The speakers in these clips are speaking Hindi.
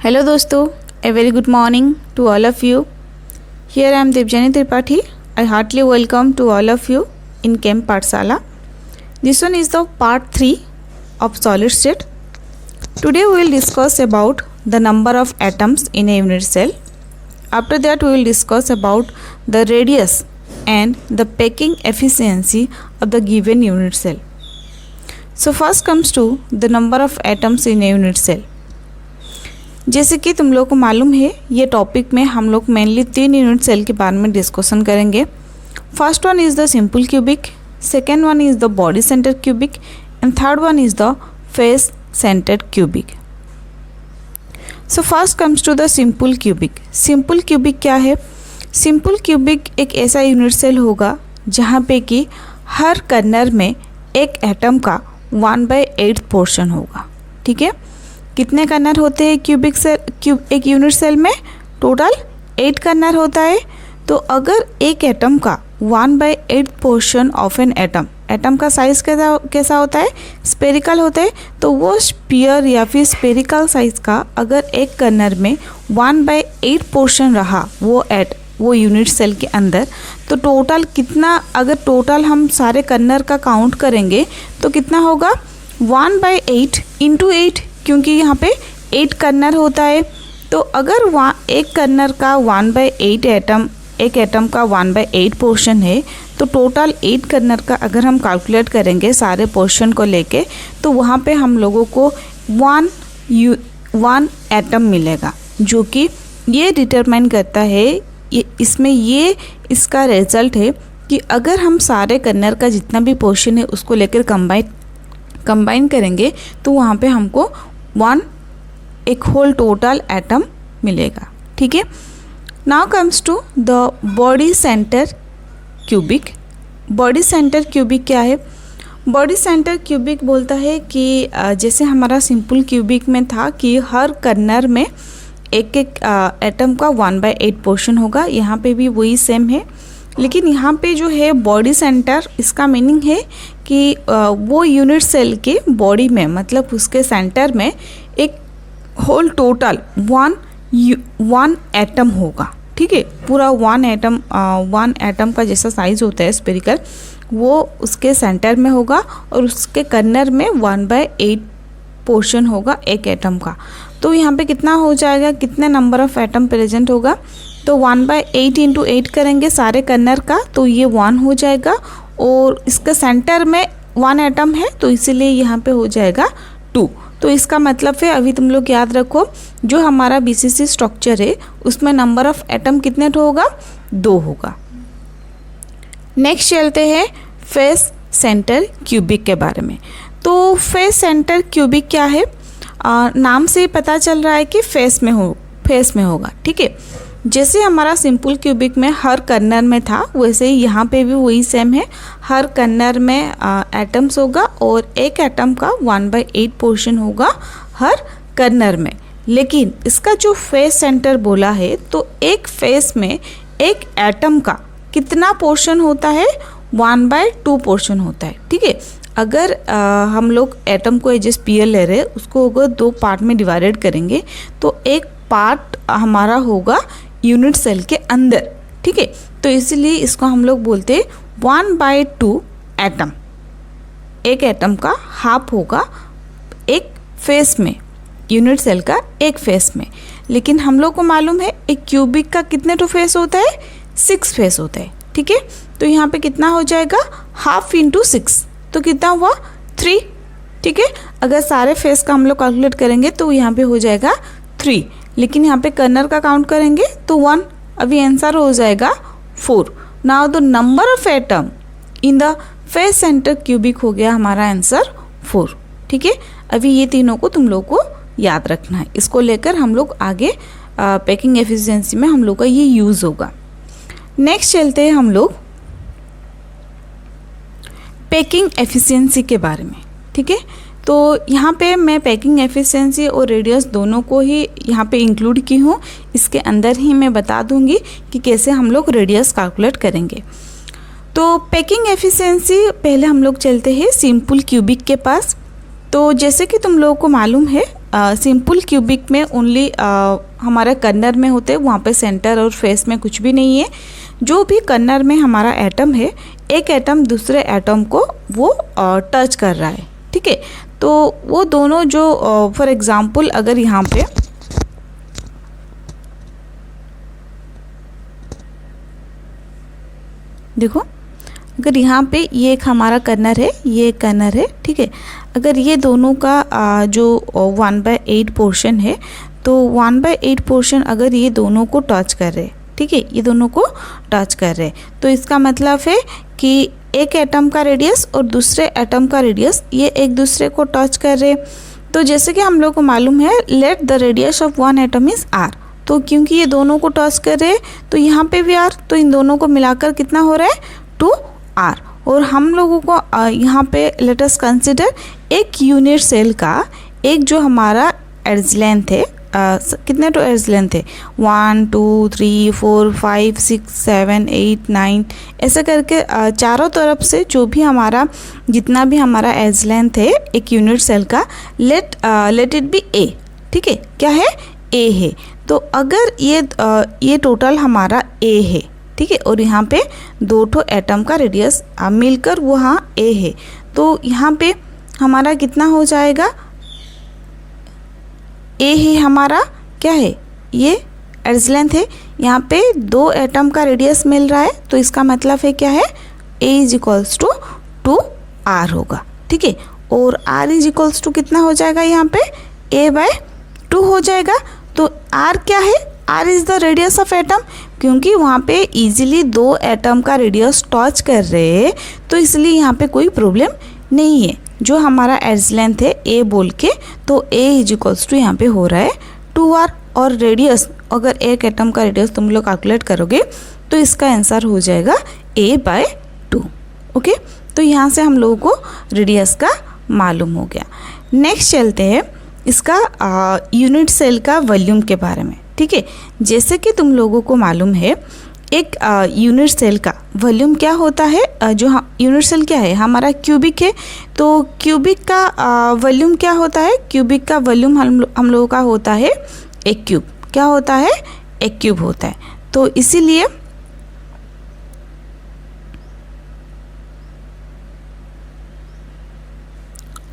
Hello दोस्तों, a very good morning to all of you. Here I am Devjani Tripathi. I heartily welcome to all of you in Chem Pathshala. This one is the part 3 of solid state. Today we will discuss about the number of atoms in a unit cell. After that we will discuss about the radius and the packing efficiency of the given unit cell. So first comes to the number of atoms in a unit cell. जैसे कि तुम लोग को मालूम है, ये टॉपिक में हम लोग मेनली 3 यूनिट सेल के बारे में डिस्कशन करेंगे. First one is the simple cubic, second one is the body centre cubic and third one is the face centre cubic. So first comes to the simple cubic. Simple cubic क्या है? सिंपल क्यूबिक एक ऐसा यूनिट सेल होगा जहाँ पे कि हर कर्नर में एक एटम का 1/8 पोर्शन होगा. ठीक है, कितने कर्नर होते हैं क्यूबिक सेल एक यूनिट सेल में? टोटल 8 कर्नर होता है. तो अगर एक एटम का 1/8 पोर्शन ऑफ एन एटम का साइज़ कैसा होता है? स्पेरिकल होता है. तो वो स्पीयर या फिर स्पेरिकल साइज़ का अगर एक कर्नर में 1/8 पोर्शन रहा वो यूनिट सेल के अंदर, तो टोटल कितना, अगर टोटल हम सारे कर्नर का काउंट करेंगे तो कितना होगा? 1/8 इंटू 8, क्योंकि यहाँ पे 8 कर्नर होता है. तो अगर एक कर्नर का 1/8 एक एटम का 1/8 पोर्शन है, तो टोटल 8 कर्नर का अगर हम कैलकुलेट करेंगे सारे पोर्शन को लेके, तो वहाँ पे हम लोगों को 1 एटम मिलेगा, जो कि ये डिटरमाइन करता है, इसका रिजल्ट है कि अगर हम सारे कर्नर का जितना भी पोर्शन है उसको लेकर कंबाइन करेंगे तो वहाँ पे हमको एक होल टोटल एटम मिलेगा. ठीक है. Now comes to the body centre cubic. Body centre cubic क्या है? बॉडी सेंटर क्यूबिक बोलता है कि जैसे हमारा सिंपल क्यूबिक में था कि हर कर्नर में एक एटम का 1/8 पोर्शन होगा, यहाँ पे भी वही सेम है. लेकिन यहाँ पे जो है बॉडी सेंटर, इसका मीनिंग है कि वो यूनिट सेल के बॉडी में, मतलब उसके सेंटर में एक होल टोटल 1 एटम होगा. ठीक है, पूरा 1 एटम का जैसा साइज़ होता है स्पेरिकल, वो उसके सेंटर में होगा और उसके कर्नर में 1/8 पोर्शन होगा एक एटम का. तो यहाँ पे कितना हो जाएगा, कितने नंबर ऑफ एटम प्रेजेंट होगा? तो 1/8 इंटू 8 करेंगे सारे कर्नर का, तो ये 1 हो जाएगा. और इसके सेंटर में 1 एटम है, तो इसीलिए यहाँ पे हो जाएगा 2. तो इसका मतलब है, अभी तुम लोग याद रखो, जो हमारा BCC स्ट्रक्चर है उसमें नंबर ऑफ एटम कितने होगा? 2 होगा. नेक्स्ट चलते हैं फेस सेंटर क्यूबिक के बारे में. तो फेस सेंटर क्यूबिक क्या है? नाम से ही पता चल रहा है कि फेस में होगा. ठीक है, जैसे हमारा सिंपल क्यूबिक में हर कर्नर में था, वैसे ही यहाँ पे भी वही सेम है. हर कर्नर में एटम्स होगा और एक एटम का 1/8 पोर्शन होगा हर कर्नर में. लेकिन इसका जो फेस सेंटर बोला है, तो एक फेस में एक एटम का कितना पोर्शन होता है? 1/2 पोर्शन होता है. ठीक है, अगर हम लोग एटम को एज ए स्पीयर ले रहे हैं, उसको अगर 2 पार्ट में डिवाइडेड करेंगे तो एक पार्ट हमारा होगा यूनिट सेल के अंदर. ठीक है, तो इसीलिए इसको हम लोग बोलते हैं 1/2 एटम. एक एटम का हाफ होगा एक फेस में, यूनिट सेल का एक फेस में. लेकिन हम लोग को मालूम है एक क्यूबिक का कितने तो फेस होता है? 6 फेस होता है. ठीक है, तो यहाँ पे कितना हो जाएगा? हाफ इंटू 6, तो कितना हुआ? 3. ठीक है, अगर सारे फेस का हम लोग कैलकुलेट करेंगे तो यहाँ पे हो जाएगा 3. लेकिन यहाँ पे कर्नर का काउंट करेंगे तो 1. अभी आंसर हो जाएगा 4. Now the number of atom in the face centre cubic हो गया हमारा आंसर 4. ठीक है, अभी ये तीनों को तुम लोग को याद रखना है. इसको लेकर हम लोग आगे पैकिंग एफिशिएंसी में हम लोग का ये यूज़ होगा. नेक्स्ट चलते हैं हम लोग पैकिंग एफिशिएंसी के बारे में. ठीक है, तो यहाँ पे मैं पैकिंग एफिशिएंसी और रेडियस दोनों को ही यहाँ पे इंक्लूड की हूँ. इसके अंदर ही मैं बता दूँगी कि कैसे हम लोग रेडियस कैलकुलेट करेंगे. तो पैकिंग एफिशिएंसी, पहले हम लोग चलते हैं सिंपल क्यूबिक के पास. तो जैसे कि तुम लोगों को मालूम है सिंपल क्यूबिक में ओनली हमारे कर्नर में होते हैं, वहाँ पे सेंटर और फेस में कुछ भी नहीं है। जो भी कर्नर में हमारा एटम है, एक एटम दूसरे एटम को वो टच कर रहा है, ठीक है। तो वो दोनों जो फॉर एग्जांपल अगर यहाँ पे देखो, अगर यहाँ पे ये एक हमारा कर्नर है, ये एक कर्नर है, ठीक है। अगर ये दोनों का जो 1/8 पोर्शन है, तो 1/8 पोर्शन अगर ये दोनों को टच कर रहे, ठीक है, ये दोनों को टच कर रहे, तो इसका मतलब है कि एक एटम का रेडियस और दूसरे एटम का रेडियस ये एक दूसरे को टच कर रहे। तो जैसे कि हम लोग को मालूम है let the radius of one atom is r, तो क्योंकि ये दोनों को टच कर रहे तो यहाँ पे भी r, तो इन दोनों को मिलाकर कितना हो रहा है 2r। और हम लोगों को यहाँ पे लेट अस कंसिडर एक यूनिट सेल का एक जो हमारा एज लेंथ है, कितने तो एज लेंथ है 1 2 3 4 5 6 7 8 9 ऐसे करके चारों तरफ से जो भी हमारा जितना भी हमारा एज लेंथ है एक यूनिट सेल का, लेट इट बी a, ठीक है, क्या है a है। तो अगर ये टोटल हमारा a है, ठीक है, और यहाँ पे दो ठो एटम का रेडियस मिलकर वहाँ a है, तो यहाँ पे हमारा कितना हो जाएगा, a है हमारा क्या है, ये एज लेंथ है, यहाँ पे दो एटम का रेडियस मिल रहा है, तो इसका मतलब है क्या है a is equals to 2r होगा, ठीक है। और r इज इक्वल्स टू कितना हो जाएगा, यहाँ पे a/2 हो जाएगा। तो r क्या है, r is the radius of atom, क्योंकि वहाँ पे इजीली दो एटम का रेडियस टच कर रहे हैं, तो इसलिए यहाँ पे कोई प्रॉब्लम नहीं है। जो हमारा एज लेंथ है a बोल के, तो a इज इक्वल्स टू यहाँ पे हो रहा है 2r, और रेडियस अगर एक एटम का रेडियस तुम लोग कैलकुलेट करोगे तो इसका आंसर हो जाएगा a/2। ओके, तो यहाँ से हम लोगों को रेडियस का मालूम हो गया। नेक्स्ट चलते हैं इसका यूनिट सेल का वॉल्यूम के बारे में, ठीक है। जैसे कि तुम लोगों को मालूम है एक यूनिट सेल का वॉल्यूम क्या होता है, जो यूनिट सेल क्या है हमारा क्यूबिक है, तो क्यूबिक का वॉल्यूम क्या होता है, क्यूबिक का वॉल्यूम हम लोगों का होता है एक क्यूब, क्या होता है एक क्यूब होता है। तो इसीलिए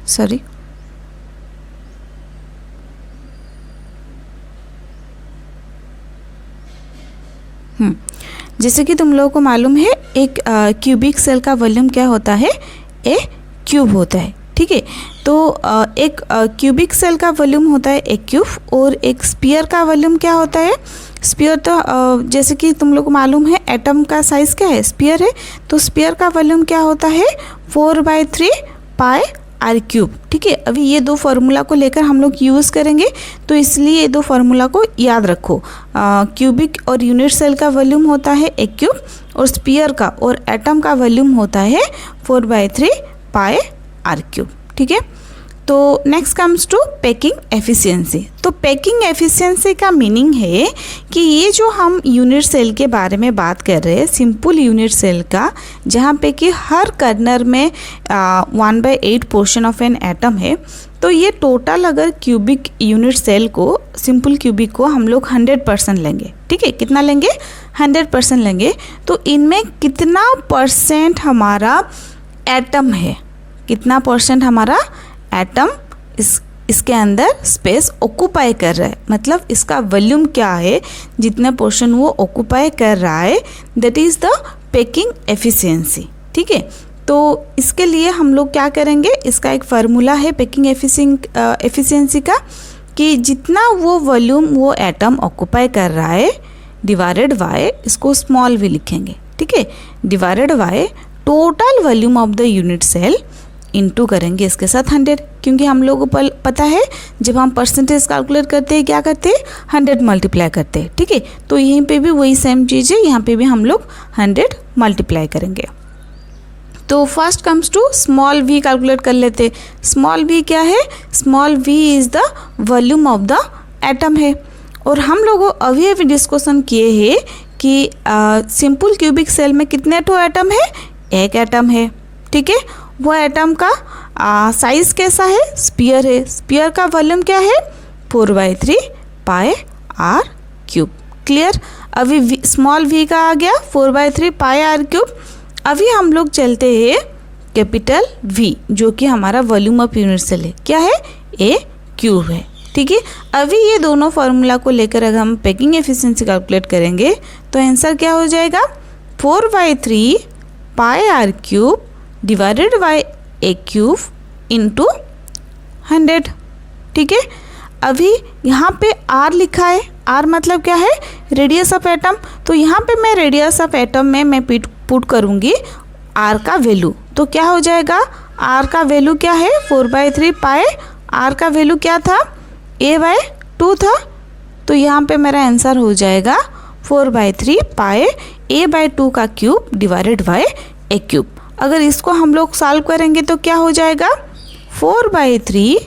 सॉरी जैसे कि तुम लोगों को मालूम है एक क्यूबिक सेल का वॉल्यूम क्या होता है, ए क्यूब होता है, ठीक है। तो एक क्यूबिक सेल का वॉल्यूम होता है एक क्यूब, और एक स्फीयर का वॉल्यूम क्या होता है, स्फीयर तो जैसे कि तुम लोग को मालूम है एटम का साइज़ क्या है, स्फीयर है, तो स्फीयर का वॉल्यूम क्या होता है 4/3 पाई r क्यूब, ठीक है। अभी ये दो फार्मूला को लेकर हम लोग यूज़ करेंगे, तो इसलिए ये दो फार्मूला को याद रखो। क्यूबिक और यूनिट सेल का वॉल्यूम होता है एक क्यूब, और स्फीयर का और एटम का वॉल्यूम होता है 4/3 पाई r क्यूब, ठीक है। तो next comes to packing efficiency. तो पैकिंग एफिशिएंसी का मीनिंग है कि ये जो हम यूनिट सेल के बारे में बात कर रहे हैं, सिंपल यूनिट सेल का, जहाँ पे कि हर कर्नर में 1/8 पोर्शन ऑफ एन एटम है, तो ये टोटल अगर क्यूबिक यूनिट सेल को, सिंपल क्यूबिक को हम लोग 100% लेंगे, ठीक है, कितना लेंगे 100% लेंगे, तो इनमें कितना परसेंट हमारा एटम है, कितना परसेंट हमारा एटम इसके अंदर स्पेस ऑक्यूपाई कर रहा है, मतलब इसका वॉल्यूम क्या है, जितना पोर्शन वो ऑक्यूपाई कर रहा है, that is the packing efficiency, ठीक है। तो इसके लिए हम लोग क्या करेंगे, इसका एक फार्मूला है पैकिंग एफिशिएंसी का, कि जितना वो वॉल्यूम वो एटम ऑक्यूपाई कर रहा है डिवाइडेड बाय, इसको स्मॉल v लिखेंगे, ठीक है, divided by total volume of the unit cell into करेंगे इसके साथ 100, क्योंकि हम लोगों को पता है जब हम परसेंटेज कैलकुलेट करते हैं क्या करते हैं 100 मल्टीप्लाई करते हैं, ठीक है। तो यहीं पे भी वही सेम चीज़ है, यहाँ पे भी हम लोग 100 मल्टीप्लाई करेंगे। तो first comes to small v calculate कर लेते। स्मॉल v क्या है, small v is the volume of the atom है। और हम लोगों अभी डिस्कशन किए हैं कि सिंपल क्यूबिक सेल में कितने ठो एटम है, एक एटम है, ठीक है। वो एटम का साइज कैसा है, स्पीयर है, स्पीयर का वॉल्यूम क्या है 4/3 पाई आर क्यूब। क्लियर। अभी स्मॉल v का आ गया 4/3 पाई आर क्यूब। अभी हम लोग चलते हैं कैपिटल V जो कि हमारा वॉल्यूम ऑफ यूनिट सेल है, क्या है ए क्यूब है। ठीक है, अभी ये दोनों फार्मूला को लेकर अगर हम पैकिंग एफिशिएंसी कैलकुलेट करेंगे तो आंसर क्या हो जाएगा 4/3 pi r cube divided by a cube into 100। ठीक है, अभी यहाँ पे R लिखा है, R मतलब क्या है रेडियस ऑफ एटम। तो यहाँ पे मैं रेडियस ऑफ एटम में मैं पुट करूँगी R का वैल्यू, तो क्या हो जाएगा R का वैल्यू क्या है 4/3 पाई, R का वैल्यू क्या था a/2 था। तो यहाँ पे मेरा आंसर हो जाएगा 4/3 पाई a/2 का cube divided by a cube. अगर इसको हम लोग सॉल्व करेंगे तो क्या हो जाएगा 4/3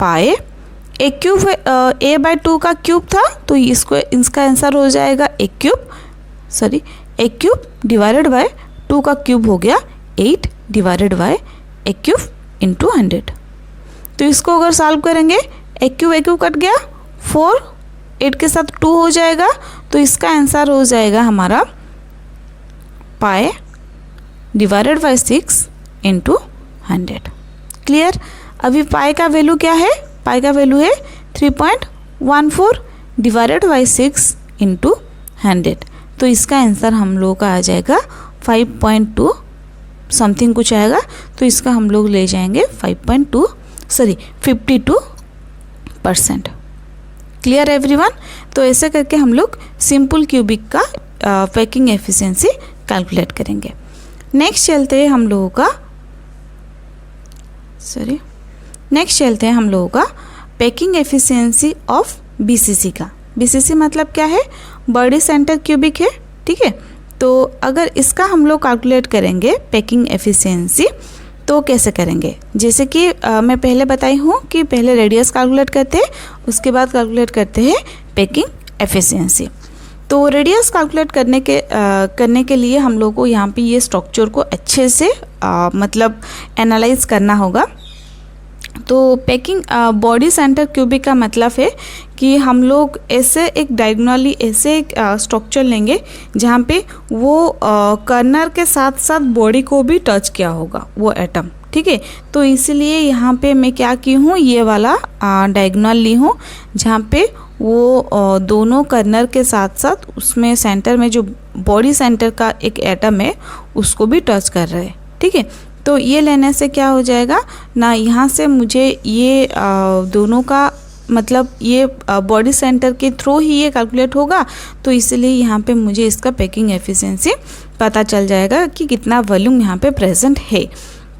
पाई ए क्यूब, a/2 का क्यूब था तो इसका आंसर हो जाएगा ए क्यूब डिवाइडेड बाय 2 का क्यूब हो गया 8 divided by a cube into 100। तो इसको अगर सॉल्व करेंगे ए क्यूब कट गया 4, 8 के साथ 2 हो जाएगा। तो इसका आंसर हो जाएगा हमारा पाई डिवाइडेड बाय 6 इंटू 100। क्लियर। अभी पाई का वैल्यू क्या है, पाई का वैल्यू है 3.14 डिवाइडेड बाय 6 इंटू 100। तो इसका आंसर हम लोग का आ जाएगा 5.2 समथिंग कुछ आएगा। तो इसका हम लोग ले जाएंगे 52%। Clear everyone. तो ऐसे करके हम लोग सिंपल क्यूबिक का पैकिंग एफिशिएंसी कैलकुलेट करेंगे। नेक्स्ट चलते हैं हम लोगों का पैकिंग एफिशिएंसी ऑफ बीसीसी का। बीसीसी मतलब क्या है, बॉडी सेंटर क्यूबिक है। ठीक है, तो अगर इसका हम लोग कैलकुलेट करेंगे पैकिंग एफिशिएंसी तो कैसे करेंगे, जैसे कि मैं पहले बताई हूँ कि पहले रेडियस कैलकुलेट करते हैं, उसके बाद कैलकुलेट करते हैं पैकिंग एफिशिएंसी। तो रेडियस कैलकुलेट करने के लिए हम लोग को यहाँ पे ये स्ट्रक्चर को अच्छे से मतलब एनालाइज करना होगा। तो पैकिंग बॉडी सेंटर क्यूबिक का मतलब है कि हम लोग ऐसे एक डायगोनली ऐसे एक स्ट्रक्चर लेंगे जहाँ पे वो कर्नर के साथ साथ बॉडी को भी टच किया होगा वो एटम। ठीक है, तो इसलिए यहाँ पे मैं क्या की हूँ, ये वाला डायगोनल ली हूँ जहाँ पे वो दोनों कर्नर के साथ साथ उसमें सेंटर में जो बॉडी सेंटर का एक एटम है उसको भी टच कर रहे हैं। ठीक है, तो ये लेने से क्या हो जाएगा ना, यहाँ से मुझे ये दोनों का मतलब ये बॉडी सेंटर के थ्रू ही ये कैलकुलेट होगा। तो इसलिए यहाँ पे मुझे इसका पैकिंग एफिशिएंसी पता चल जाएगा कि कितना वॉल्यूम यहाँ पे प्रेजेंट है।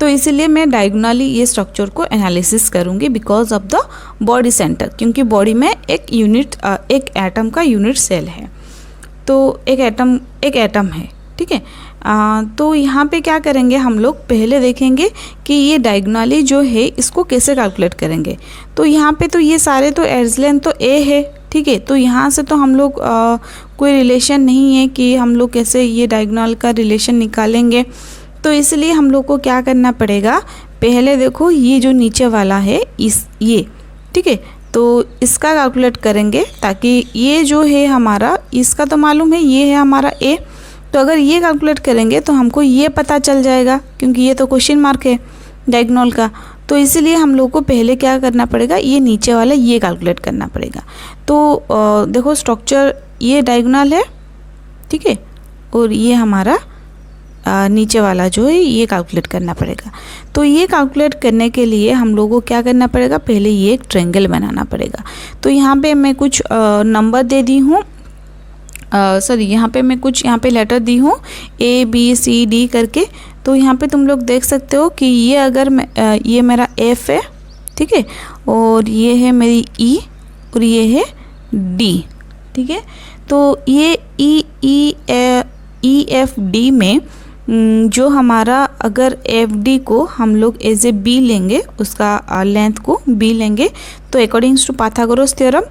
तो इसीलिए मैं डायगोनली ये स्ट्रक्चर को एनालिसिस करूँगी because of the body centre, क्योंकि बॉडी में एक एटम का यूनिट सेल है। तो एक एटम है। ठीक है, तो यहाँ पे क्या करेंगे हम लोग, पहले देखेंगे कि ये डायगोनली जो है इसको कैसे कैलकुलेट करेंगे। तो यहाँ पे तो ये सारे तो एज लेंथ तो ए है। ठीक है, तो यहाँ से तो हम लोग कोई रिलेशन नहीं है कि हम लोग कैसे ये डायगोनल का रिलेशन निकालेंगे। तो इसलिए हम लोग को क्या करना पड़ेगा, पहले देखो ये जो नीचे वाला है ये ठीक है, तो इसका कैलकुलेट करेंगे ताकि ये जो है हमारा, इसका तो मालूम है ये है हमारा ए। तो अगर ये कैलकुलेट करेंगे तो हमको ये पता चल जाएगा क्योंकि ये तो क्वेश्चन मार्क है डायगोनल का। तो इसीलिए हम लोग को पहले क्या करना पड़ेगा, ये नीचे वाला ये कैलकुलेट करना पड़ेगा। तो देखो स्ट्रक्चर ये डायगोनल है। ठीक है, और ये हमारा नीचे वाला जो है ये कैलकुलेट करना पड़ेगा। तो ये कैलकुलेट करने के लिए हम लोगों को क्या करना पड़ेगा, पहले ये एक ट्रायंगल बनाना पड़ेगा। तो यहाँ पे मैं कुछ नंबर दे दी हूँ, यहाँ पे मैं कुछ यहाँ पे लेटर दी हूँ ABCD करके। तो यहाँ पे तुम लोग देख सकते हो कि ये अगर ये मेरा F है। ठीक है, और ये है मेरी E और ये है D। ठीक है, तो ये EFD में जो हमारा अगर FD को हम लोग एज ए B लेंगे, उसका लेंथ को B लेंगे, तो accordings to Pythagoras theorem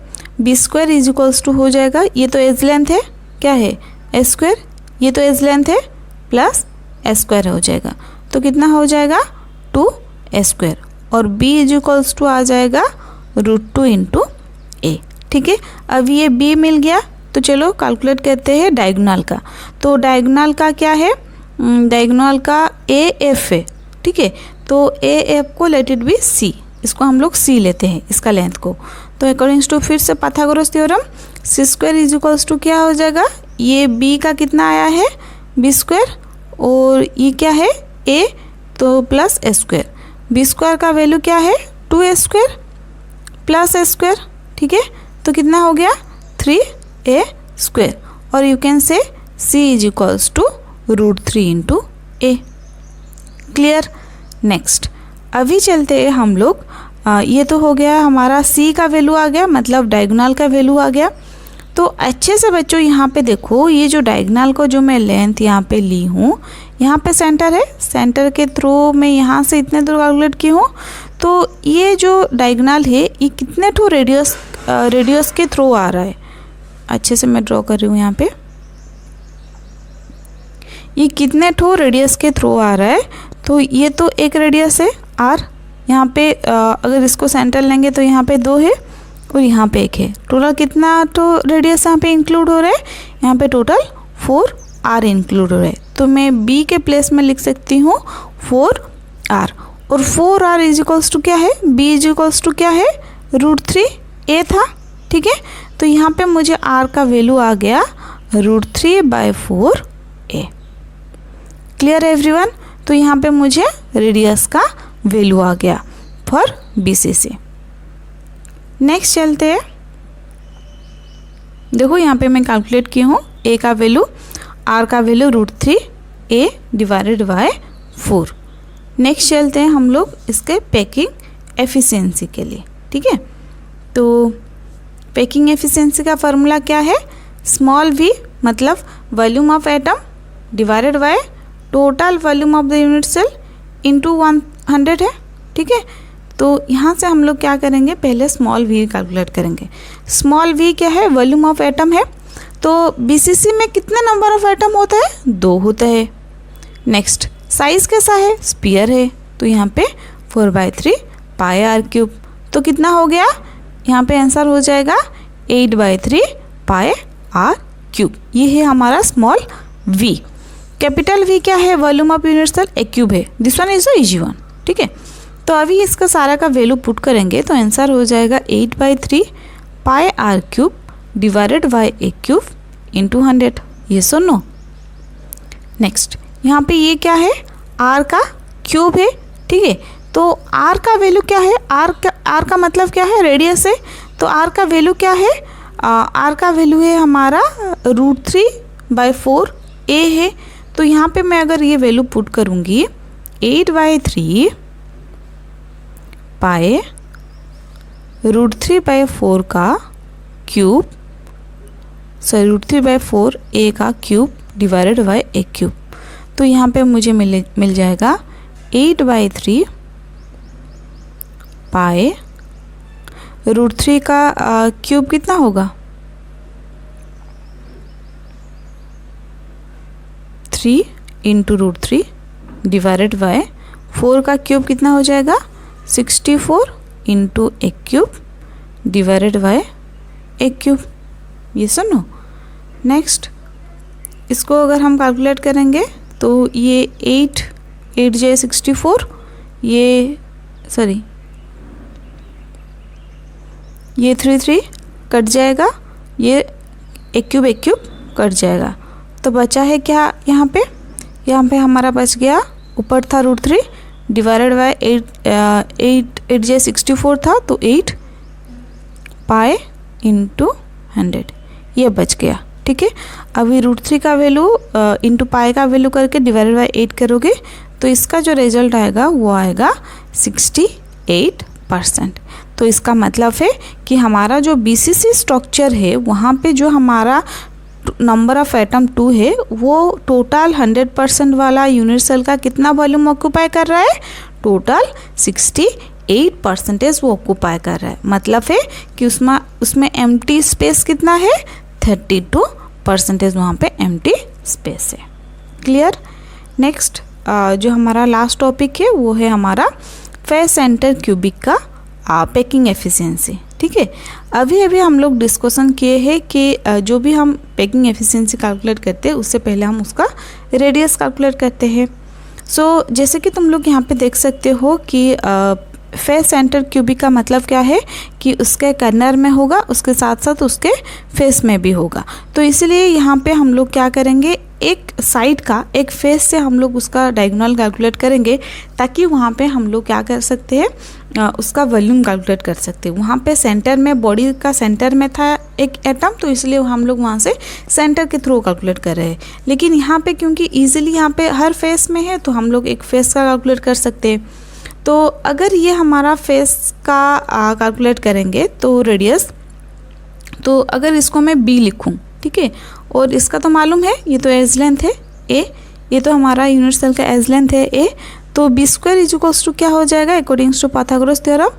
B² is equals to हो जाएगा, ये तो एज लेंथ है, क्या है A², ये तो एज लेंथ है प्लस A² हो जाएगा। तो कितना हो जाएगा 2 ए स्क्वायर, और b इज इक्वल्स टू आ जाएगा √2 इंटू ए। ठीक है, अब ये b मिल गया, तो चलो कैलकुलेट करते हैं डायगोनल का। तो डायगोनल का क्या है, डायगोनल का ए एफ है। ठीक है, तो ए एफ को लेट इट बी सी, इसको हम लोग सी लेते हैं इसका लेंथ को। तो अकॉर्डिंग टू फिर से Pythagoras theorem, C square is equals to क्या हो जाएगा, ये b का कितना आया है b स्क्वायर, और ये क्या है a, तो plus a square. b square का वैल्यू क्या है 2a square plus a square. ठीक है, तो कितना हो गया 3a स्क्वायर, और you can say c is equals to √3 into a. Clear. Next अभी चलते हैं हम लोग, ये तो हो गया हमारा c का वैल्यू आ गया, मतलब डायगोनल का वैल्यू आ गया। तो अच्छे से बच्चों यहाँ पे देखो, ये जो डायगोनल को जो मैं लेंथ यहाँ पे ली हूँ, यहाँ पे सेंटर है, सेंटर के थ्रू मैं यहाँ से इतने दूर कैलकुलेट की हूँ। तो ये जो डायगोनल है ये कितने ठो रेडियस के थ्रू आ रहा है, अच्छे से मैं ड्रॉ कर रही हूँ यहाँ पे, ये कितने ठो रेडियस के थ्रू आ रहा है। तो ये तो एक रेडियस है r, यहाँ पे अगर इसको सेंटर लेंगे तो यहाँ पे 2 है और यहाँ पे 1 है। टोटल कितना तो रेडियस यहाँ पे इंक्लूड हो रहा है, यहाँ पे टोटल 4r इंक्लूड हो रहा है। तो मैं b के प्लेस में लिख सकती हूँ 4r, और 4r इज इक्वल्स टू क्या है, b इज इक्वल्स टू क्या है √3a था। ठीक है, तो यहाँ पे मुझे r का वैल्यू आ गया √3/4a। Clear everyone. तो यहाँ पे मुझे रेडियस का वैल्यू आ गया फॉर BCC। नेक्स्ट चलते हैं, देखो यहाँ पे मैं कैलकुलेट की हूँ a का वैल्यू, r का value √3a divided by 4। Next चलते हैं हम लोग इसके पैकिंग एफिशिएंसी के लिए। ठीक है, तो पैकिंग एफिशिएंसी का फार्मूला क्या है, स्मॉल v मतलब volume of atom divided by total volume of the unit cell into 100 है। ठीक है, तो यहाँ से हम लोग क्या करेंगे, पहले स्मॉल v कैलकुलेट करेंगे। स्मॉल v क्या है, वॉल्यूम ऑफ एटम है। तो BCC में कितने नंबर ऑफ एटम होता है, 2 होता है। नेक्स्ट साइज कैसा है, स्पीयर है, तो यहाँ पे 4/3 πr³। तो कितना हो गया, यहाँ पे आंसर हो जाएगा 8/3 πr³। ये है हमारा स्मॉल v। कैपिटल V क्या है, volume of unit cell A³ है, this one is the easy one. ठीक है, तो अभी इसका सारा का वैल्यू पुट करेंगे तो आंसर हो जाएगा 8/3 πr³ divided by A³ into 100। ये सुनो। नेक्स्ट यहाँ पे ये क्या है, r का क्यूब है। ठीक है, तो r का वैल्यू क्या है, r का मतलब क्या है, रेडियस है। तो r का वैल्यू क्या है, r का वैल्यू है हमारा √3/4a है। तो यहाँ पे मैं अगर ये वैल्यू पुट करूँगी 8/3 पाए √3/4 का क्यूब, सॉरी √3/4 a का क्यूब डिवाइडेड बाय A³। तो यहाँ पे मुझे मिल जाएगा 8/3 पाए √3 का क्यूब कितना होगा, 3 इंटू √3 डिवाइडेड बाय 4 का क्यूब कितना हो जाएगा, 64 into A³ divided by A³। ये सुनो। नेक्स्ट इसको अगर हम कैलकुलेट करेंगे तो ये 8 × 64, ये सॉरी ये 3 कट जाएगा, ये A³ कट जाएगा। तो बचा है क्या, यहाँ पे हमारा बच गया, ऊपर था √3 डिवाइडेड बाय 8 × 64 था, तो 8 पाए इंटू 100 ये बच गया। ठीक है, अभी √3 का वैल्यू इंटू पाए का वैल्यू करके डिवाइडेड बाय 8 करोगे तो इसका जो रिजल्ट आएगा वो आएगा 68%। तो इसका मतलब है कि हमारा जो BCC स्ट्रक्चर है वहाँ पे जो हमारा नंबर ऑफ एटम 2 है वो टोटल 100% वाला यूनिट सेल का कितना वॉल्यूम ऑक्यूपाई कर रहा है, टोटल 68% वो ऑक्यूपाई कर रहा है। मतलब है कि उसमें एम्प्टी स्पेस कितना है, 32% वहाँ पे एम्प्टी स्पेस है। क्लियर। नेक्स्ट जो हमारा लास्ट टॉपिक है वो है हमारा फेस सेंटर क्यूबिक का पैकिंग एफिशिएंसी। ठीक है, अभी अभी हम लोग डिस्कशन किए हैं कि जो भी हम पैकिंग एफिशिएंसी कैलकुलेट करते हैं उससे पहले हम उसका रेडियस कैलकुलेट करते हैं। सो जैसे कि तुम लोग यहाँ पे देख सकते हो कि फेस सेंटर क्यूबिक का मतलब क्या है कि उसके कर्नर में होगा, उसके साथ साथ उसके फेस में भी होगा। तो इसलिए यहाँ पे हम लोग क्या करेंगे, एक साइड का एक फेस से हम लोग उसका डायगोनल कैलकुलेट करेंगे, ताकि वहाँ पे हम लोग क्या कर सकते हैं, उसका वॉल्यूम कैलकुलेट कर सकते हैं। वहाँ पे सेंटर में, बॉडी का सेंटर में था एक एटम, तो इसलिए हम लोग वहाँ से सेंटर के थ्रू कैलकुलेट कर रहे हैं। लेकिन यहाँ पे क्योंकि ईजिली यहाँ पे हर फेस में है, तो हम लोग एक फेस का कैलकुलेट कर सकते हैं। तो अगर ये हमारा फेस का कैलकुलेट करेंगे तो रेडियस, तो अगर इसको मैं बी लिखूं, ठीक है, और इसका तो मालूम है ये तो एज लेंथ है ए, ये तो हमारा यूनिट सेल का एज लेंथ है ए, तो B square is equals to क्या हो जाएगा, accordings to Pythagoras theorem,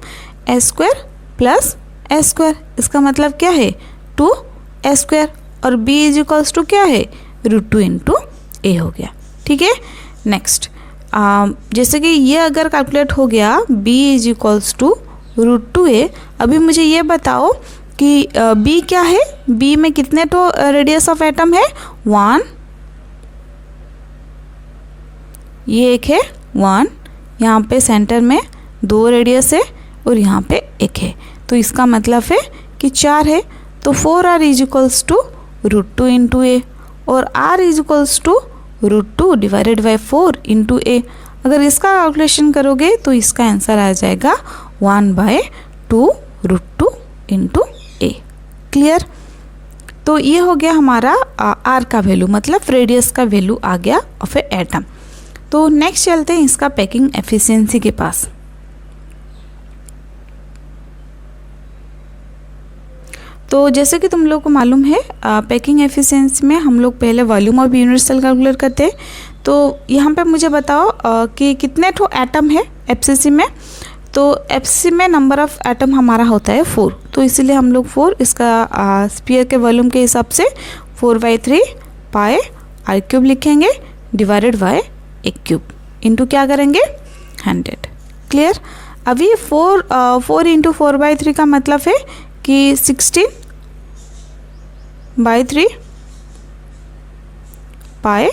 a square plus a square. इसका मतलब क्या है, 2 स्क्वायर, और बी इज इक्वल्स टू क्या है, √2 इंटू ए हो गया। ठीक है, नेक्स्ट जैसे कि ये अगर कैलकुलेट हो गया b is equals to √2a, अभी मुझे ये बताओ कि b क्या है, b में कितने तो रेडियस ऑफ एटम है, 1, ये एक है 1, यहाँ पे सेंटर में 2 रेडियस है और यहाँ पे 1 है, तो इसका मतलब है कि 4 है। तो 4r is equals to √2 into a, और r is equals to √2 divided by 4 into a. अगर इसका कैलकुलेशन करोगे तो इसका आंसर आ जाएगा 1/2 √2 इंटू ए। क्लियर? तो ये हो गया हमारा आर का वैल्यू, मतलब रेडियस का वैल्यू आ गया ऑफ ए एटम। तो नेक्स्ट चलते हैं इसका पैकिंग एफिशिएंसी के पास। तो जैसे कि तुम लोग को मालूम है, पैकिंग एफिशिएंसी में हम लोग पहले volume of unit cell calculate करते हैं। तो यहाँ पे मुझे बताओ कि कितने ठो एटम है एफसीसी में। तो एफसीसी में नंबर ऑफ एटम हमारा होता है 4, तो इसीलिए हम लोग 4 इसका स्फीयर के वॉल्यूम के हिसाब से 4/3 पाई r³ लिखेंगे डिवाइडेड बाय a³ इंटू क्या करेंगे 100। क्लियर? अभी 4 इंटू 4/3 का मतलब है कि 16/3 पाई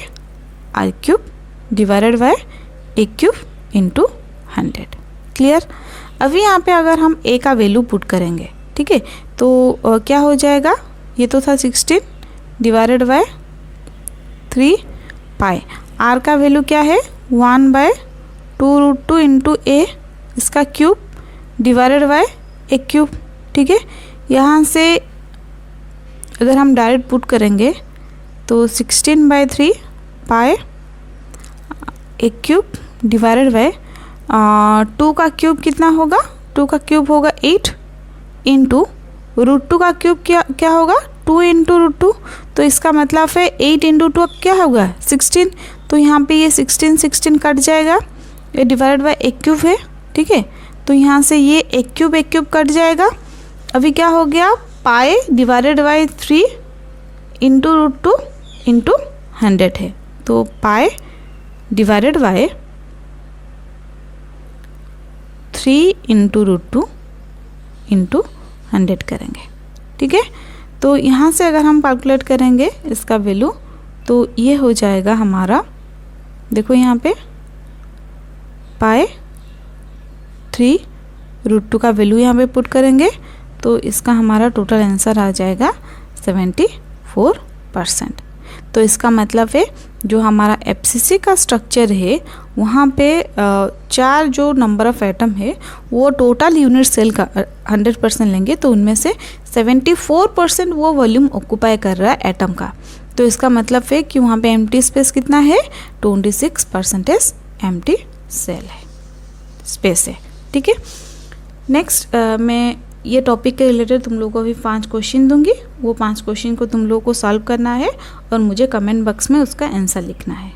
r³ divided by a³ into 100। Clear? अभी यहाँ पे अगर हम a का वैल्यू पुट करेंगे, ठीक है, तो क्या हो जाएगा, ये तो था 16 डिवाइडेड बाय 3 पाई, r का वैल्यू क्या है 1/2 √2 इंटू a, इसका क्यूब डिवाइडेड बाय a³। ठीक है, यहाँ से अगर हम डायरेक्ट पुट करेंगे तो 16/3 पाई a³ डिवाइडेड बाय 2 का क्यूब कितना होगा, 2 का क्यूब होगा 8 इंटू √2 का क्यूब क्या होगा 2 इंटू √2, तो इसका मतलब है 8 इंटू 2 क्या होगा 16। तो यहाँ पे ये 16 कट जाएगा, ये डिवाइडेड बाय a³ है। ठीक है, तो यहाँ से ये a³ कट जाएगा। अभी क्या हो गया, पाई डिवाइडेड बाय 3 इंटू √2 इंटू 100 है, तो पाई डिवाइडेड बाय 3 इंटू √2 इंटू 100 करेंगे। ठीक है, तो यहाँ से अगर हम कैलकुलेट करेंगे इसका वैल्यू, तो ये हो जाएगा हमारा, देखो यहाँ पे पाई 3 √2 का वैल्यू यहाँ पे पुट करेंगे, तो इसका हमारा टोटल आंसर आ जाएगा 74%। तो इसका मतलब है जो हमारा एफसीसी का स्ट्रक्चर है वहाँ पे 4 जो नंबर ऑफ एटम है वो टोटल यूनिट सेल का 100% लेंगे, तो उनमें से 74% वो वॉल्यूम ऑक्यूपाई कर रहा है एटम का। तो इसका मतलब है कि वहाँ पे एम्प्टी स्पेस कितना है, 26% एम्प्टी सेल है, स्पेस है। ठीक है, नेक्स्ट मैं ये टॉपिक के रिलेटेड तुम लोगों को भी 5 क्वेश्चन दूंगी, वो 5 क्वेश्चन को तुम लोगों को सॉल्व करना है और मुझे कमेंट बॉक्स में उसका आंसर लिखना है।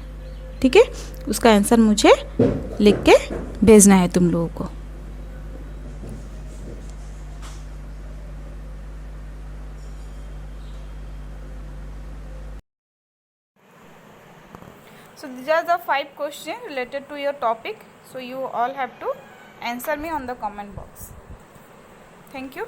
ठीक है, उसका आंसर मुझे लिख के भेजना है तुम लोगों को। So these are the 5 questions related to your topic, so you all have to answer me on the comment box. Thank you.